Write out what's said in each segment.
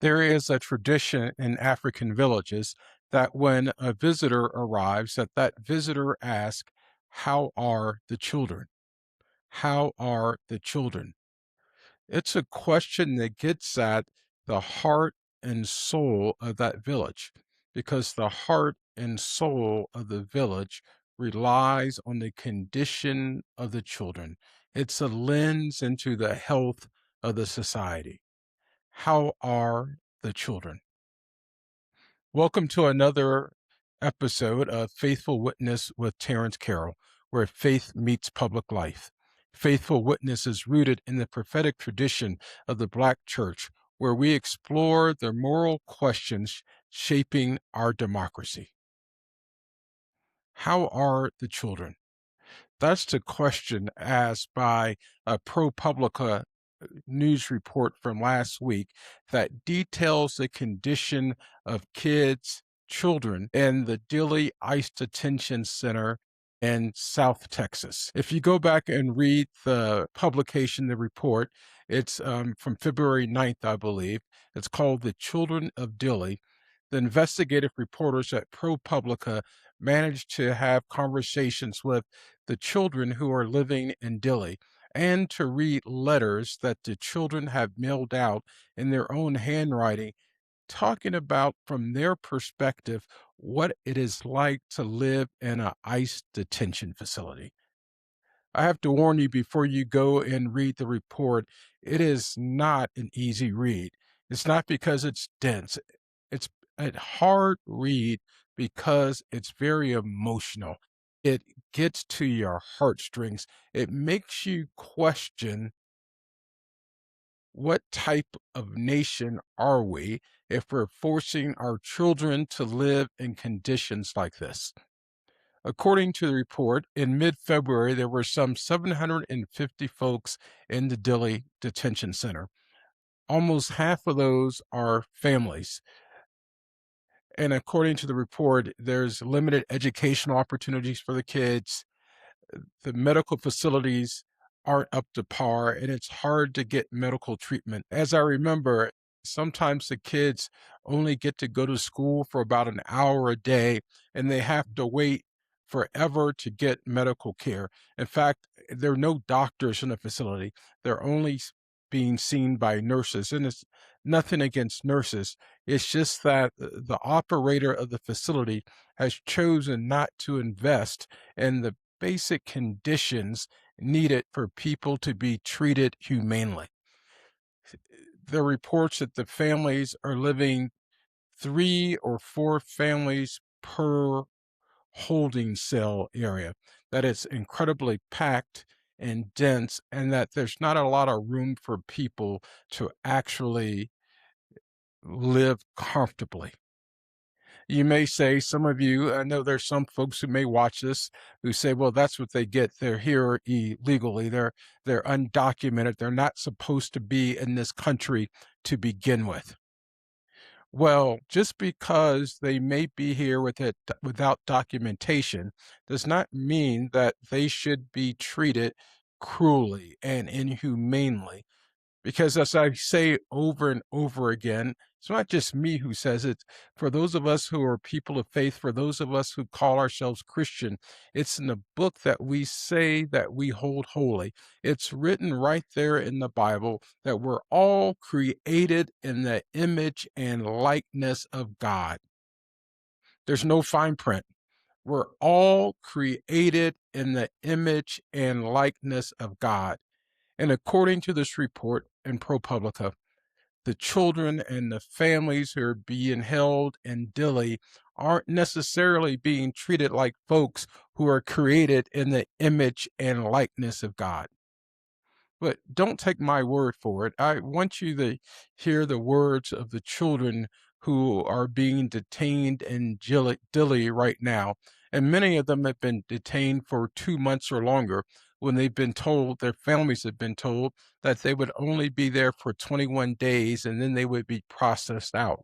There is a tradition in African villages that when a visitor arrives, that visitor asks, "How are the children? How are the children?" It's a question that gets at the heart and soul of that village, because the heart and soul of the village relies on the condition of the children. It's a lens into the health of the society. How are the children? Welcome to another episode of Faithful Witness with Terrence Carroll, where faith meets public life. Faithful Witness is rooted in the prophetic tradition of the Black church, where we explore the moral questions shaping our democracy. How are the children? That's the question asked by a ProPublica news report from last week that details the condition of children in the Dilley ICE Detention Center in South Texas. If you go back and read the publication, the report, it's from February 9th, I believe. It's called The Children of Dilley. The investigative reporters at ProPublica managed to have conversations with the children who are living in Dilley and to read letters that the children have mailed out in their own handwriting, talking about from their perspective what it is like to live in a ICE detention facility. I have to warn you before you go and read the report, it is not an easy read. It's not because it's dense. It's a hard read because it's very emotional. It gets to your heartstrings. It makes you question, what type of nation are we if we're forcing our children to live in conditions like this? According to the report, in mid February, there were some 750 folks in the Dilley Detention Center. Almost half of those are families. And according to the report, there's limited educational opportunities for the kids. The medical facilities aren't up to par, and it's hard to get medical treatment. As I remember, sometimes the kids only get to go to school for about an hour a day, and they have to wait forever to get medical care. In fact, there are no doctors in the facility. They're only being seen by nurses, and it's nothing against nurses. It's just that the operator of the facility has chosen not to invest in the basic conditions needed for people to be treated humanely. There are reports that the families are living 3 or 4 families per holding cell area, that it's incredibly packed and dense, and that there's not a lot of room for people to actually live comfortably. You may say, some of you, I know there's some folks who may watch this who say, well, that's what they get. They're here illegally. They're undocumented. They're not supposed to be in this country to begin with. Well, just because they may be here without documentation does not mean that they should be treated cruelly and inhumanely. Because as I say over and over again, it's not just me who says it. For those of us who are people of faith, for those of us who call ourselves Christian, it's in the book that we say that we hold holy. It's written right there in the Bible that we're all created in the image and likeness of God. There's no fine print. We're all created in the image and likeness of God. And according to this report in ProPublica, the children and the families who are being held in Dilley aren't necessarily being treated like folks who are created in the image and likeness of God. But don't take my word for it. I want you to hear the words of the children who are being detained in Dilley right now. And many of them have been detained for 2 months or longer, when they've been told, their families have been told, that they would only be there for 21 days and then they would be processed out.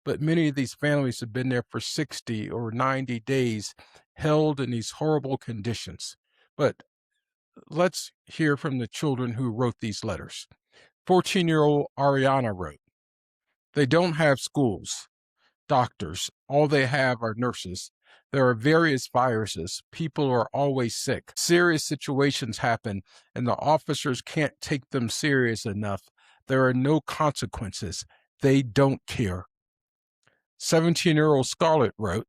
But many of these families have been there for 60 or 90 days, held in these horrible conditions. But let's hear from the children who wrote these letters. 14-year-old Ariana wrote, They don't have schools, doctors. All they have are nurses. There are various viruses. People are always sick. Serious situations happen, and the officers can't take them serious enough. There are no consequences. They don't care. 17-year-old Scarlett wrote,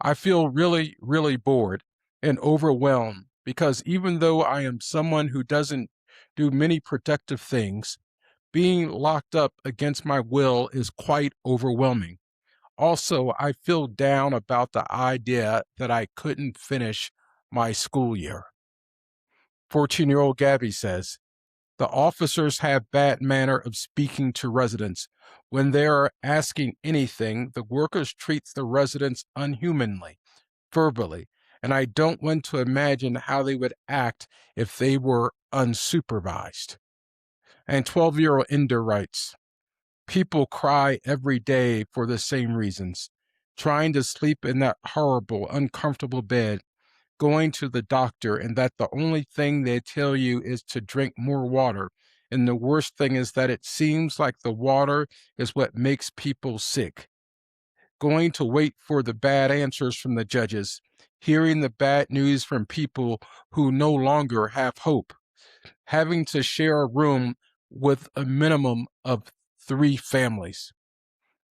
I feel really, really bored and overwhelmed because even though I am someone who doesn't do many productive things, being locked up against my will is quite overwhelming. Also, I feel down about the idea that I couldn't finish my school year. 14-year-old Gabby says, the officers have bad manner of speaking to residents. When they are asking anything, the workers treat the residents unhumanly, verbally, and I don't want to imagine how they would act if they were unsupervised. And 12-year-old Ender writes, people cry every day for the same reasons. Trying to sleep in that horrible, uncomfortable bed, going to the doctor, and that the only thing they tell you is to drink more water. And the worst thing is that it seems like the water is what makes people sick. Going to wait for the bad answers from the judges, hearing the bad news from people who no longer have hope, having to share a room with a minimum of 3 families.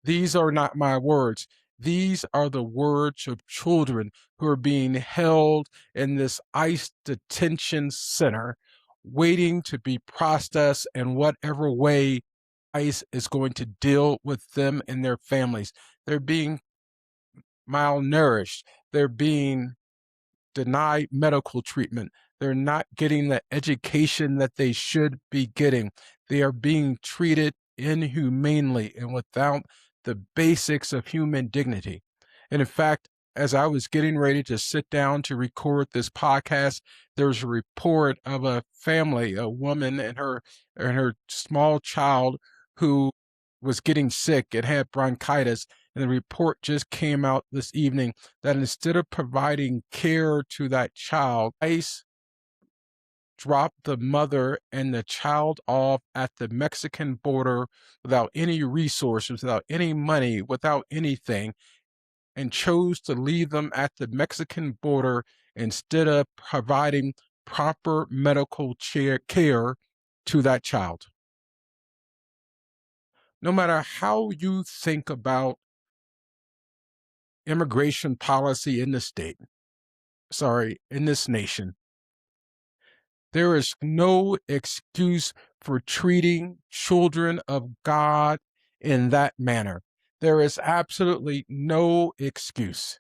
These are not my words. These are the words of children who are being held in this ICE detention center, waiting to be processed in whatever way ICE is going to deal with them and their families. They're being malnourished. They're being denied medical treatment. They're not getting the education that they should be getting. They are being treated inhumanely and without the basics of human dignity. And in fact, as I was getting ready to sit down to record this podcast, there was a report of a family, a woman and her small child who was getting sick and had bronchitis. And the report just came out this evening that instead of providing care to that child, ICE dropped the mother and the child off at the Mexican border without any resources, without any money, without anything, and chose to leave them at the Mexican border instead of providing proper medical care to that child. No matter how you think about immigration policy in this in this nation, there is no excuse for treating children of God in that manner. There is absolutely no excuse,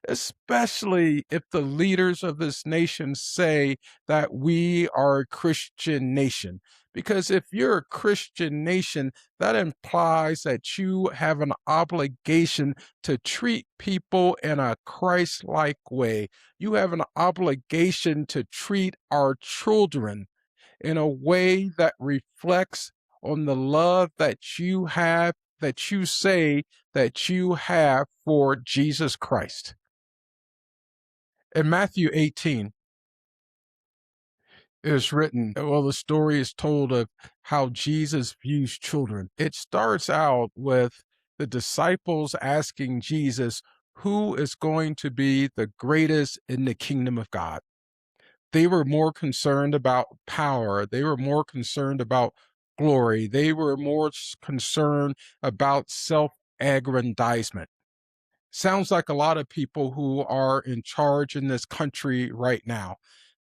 especially if the leaders of this nation say that we are a Christian nation. Because if you're a Christian nation, that implies that you have an obligation to treat people in a Christ-like way. You have an obligation to treat our children in a way that reflects on the love that you have, that you say that you have for Jesus Christ. In Matthew 18, it is written, well, the story is told of how Jesus views children. It starts out with the disciples asking Jesus, who is going to be the greatest in the kingdom of God? They were more concerned about power. They were more concerned about glory. They were more concerned about self-aggrandizement. Sounds like a lot of people who are in charge in this country right now.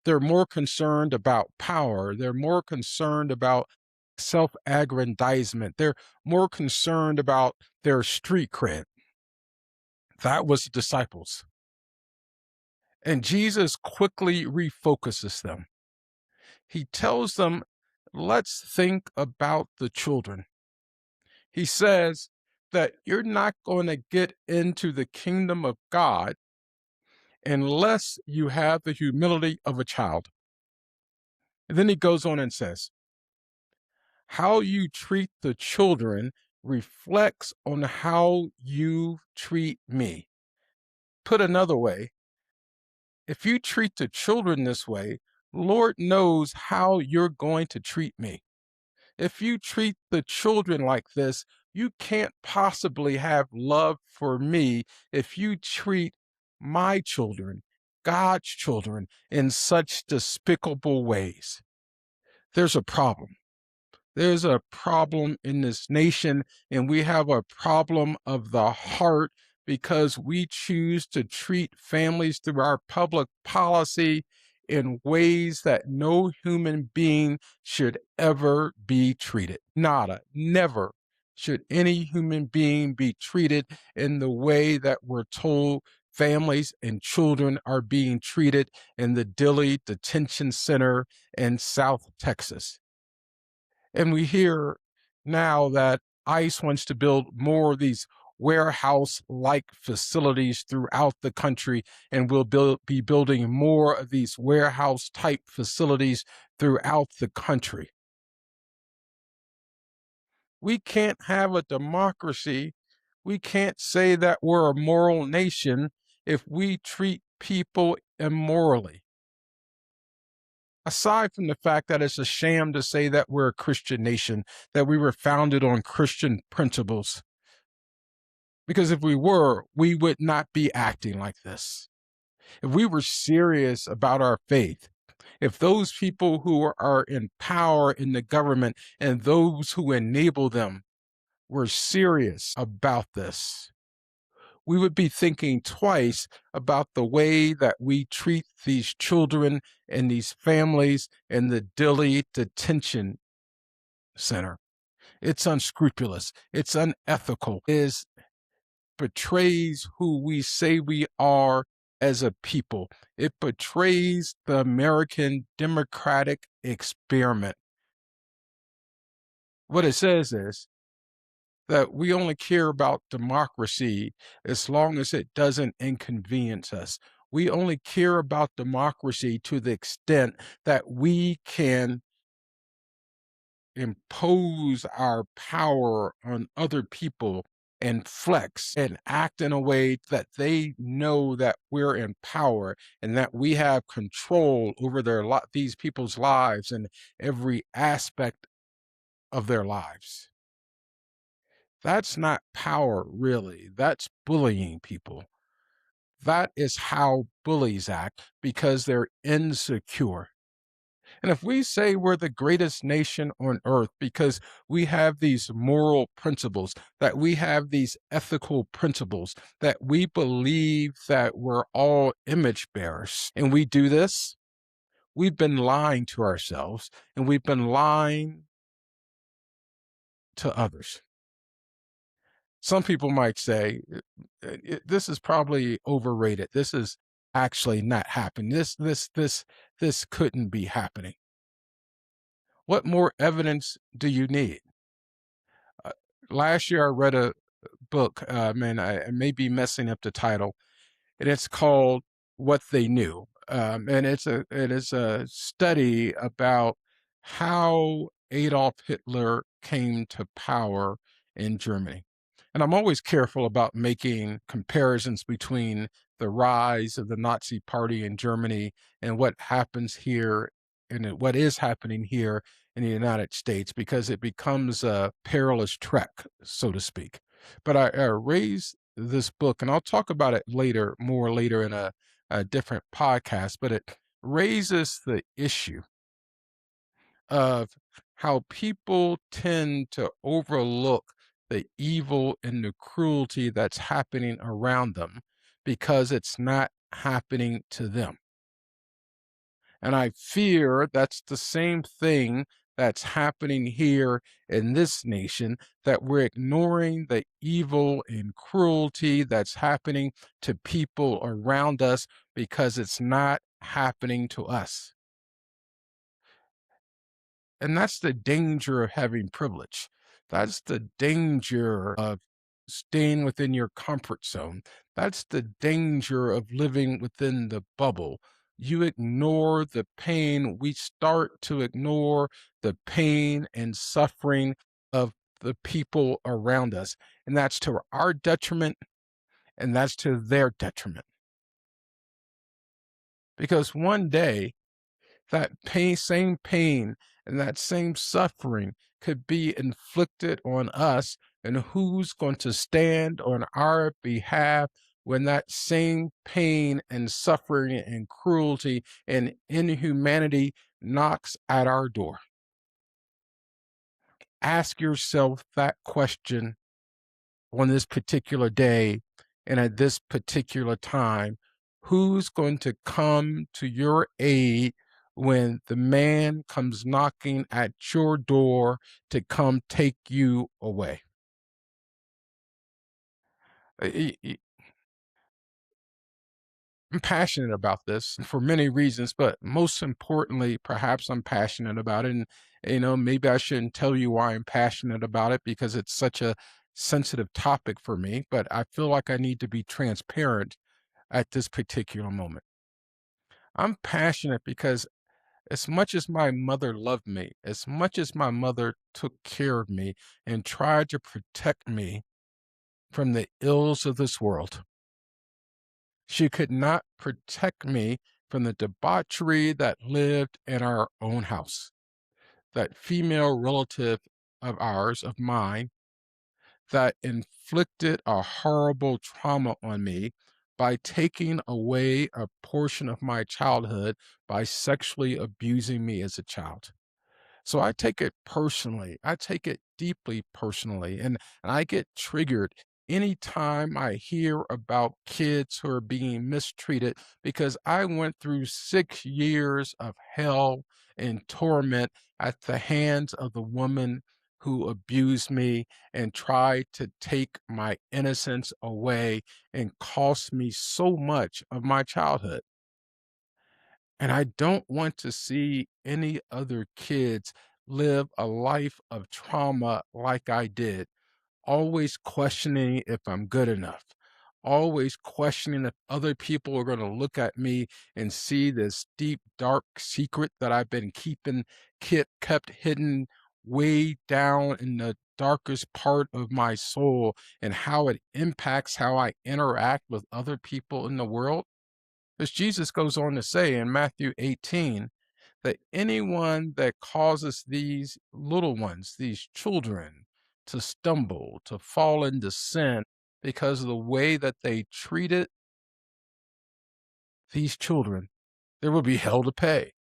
They're more concerned about power. They're more concerned about self-aggrandizement. They're more concerned about their street cred. That was the disciples. And Jesus quickly refocuses them. He tells them, let's think about the children. He says that you're not going to get into the kingdom of God unless you have the humility of a child. And then he goes on and says, how you treat the children reflects on how you treat me. Put another way, if you treat the children this way, Lord knows how you're going to treat me. If you treat the children like this, You can't possibly have love for me if you treat my children, God's children, in such despicable ways. There's a problem. There's a problem in this nation, and we have a problem of the heart because we choose to treat families through our public policy in ways that no human being should ever be treated. Nada, never should any human being be treated in the way that we're told families and children are being treated in the Dilley Detention Center in South Texas. And we hear now that ICE wants to build more of these warehouse-like facilities throughout the country, and will be building more of these warehouse-type facilities throughout the country. We can't have a democracy. We can't say that we're a moral nation if we treat people immorally. Aside from the fact that it's a sham to say that we're a Christian nation, that we were founded on Christian principles, because if we were, we would not be acting like this. If we were serious about our faith, if those people who are in power in the government and those who enable them were serious about this, we would be thinking twice about the way that we treat these children and these families in the Dilley Detention Center. It's unscrupulous. It's unethical. It betrays who we say we are as a people. It betrays the American democratic experiment. What it says is that we only care about democracy as long as it doesn't inconvenience us. We only care about democracy to the extent that we can impose our power on other people and flex and act in a way that they know that we're in power and that we have control over these people's lives and every aspect of their lives. That's not power, really. That's bullying people. That is how bullies act because they're insecure. And if we say we're the greatest nation on earth because we have these moral principles, that we have these ethical principles, that we believe that we're all image bearers, and we do this, we've been lying to ourselves and we've been lying to others. Some people might say, this is probably overrated. This is actually not happening. This couldn't be happening. What more evidence do you need? Uh, Last year, I read a book. Man, I may be messing up the title, and it's called "What They Knew," and it is a study about how Adolf Hitler came to power in Germany. And I'm always careful about making comparisons between the rise of the Nazi Party in Germany and what happens here and what is happening here in the United States, because it becomes a perilous trek, so to speak. But I raised this book, and I'll talk about it more later in a different podcast, but it raises the issue of how people tend to overlook the evil and the cruelty that's happening around them because it's not happening to them. And I fear that's the same thing that's happening here in this nation, that we're ignoring the evil and cruelty that's happening to people around us because it's not happening to us. And that's the danger of having privilege. That's the danger of staying within your comfort zone. That's the danger of living within the bubble. You ignore the pain. We start to ignore the pain and suffering of the people around us. And that's to our detriment, and that's to their detriment. Because one day, that same pain and that same suffering could be inflicted on us And who's going to stand on our behalf when that same pain and suffering and cruelty and inhumanity knocks at our door? Ask yourself that question on this particular day and at this particular time. Who's going to come to your aid when the man comes knocking at your door to come take you away? I- I- I'm passionate about this for many reasons, but most importantly, perhaps I'm passionate about it. And, maybe I shouldn't tell you why I'm passionate about it because it's such a sensitive topic for me, but I feel like I need to be transparent at this particular moment. I'm passionate because as much as my mother loved me, as much as my mother took care of me and tried to protect me from the ills of this world, she could not protect me from the debauchery that lived in our own house. That female relative of mine, that inflicted a horrible trauma on me by taking away a portion of my childhood by sexually abusing me as a child. So I take it personally. I take it deeply personally. And I get triggered anytime I hear about kids who are being mistreated because I went through 6 years of hell and torment at the hands of the woman who abused me and tried to take my innocence away and cost me so much of my childhood. And I don't want to see any other kids live a life of trauma like I did, always questioning if I'm good enough, always questioning if other people are going to look at me and see this deep, dark secret that I've been kept hidden way down in the darkest part of my soul and how it impacts how I interact with other people in the world. As Jesus goes on to say in Matthew 18, that anyone that causes these little ones, these children, to stumble, to fall into sin because of the way that they treated these children, there will be hell to pay.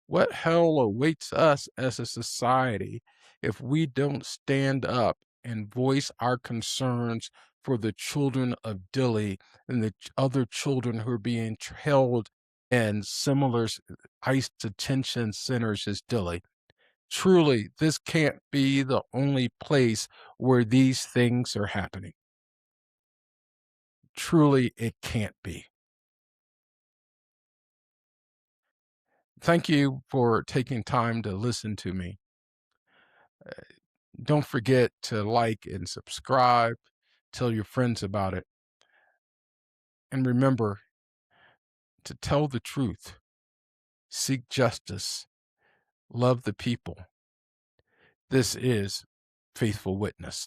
What hell awaits us as a society if we don't stand up and voice our concerns for the children of Dilley and the other children who are being held in similar ICE detention centers as Dilley? Truly, this can't be the only place where these things are happening. Truly, it can't be. Thank you for taking time to listen to me. Don't forget to like and subscribe, tell your friends about it, and remember to tell the truth, seek justice, love the people. This is Faithful Witness.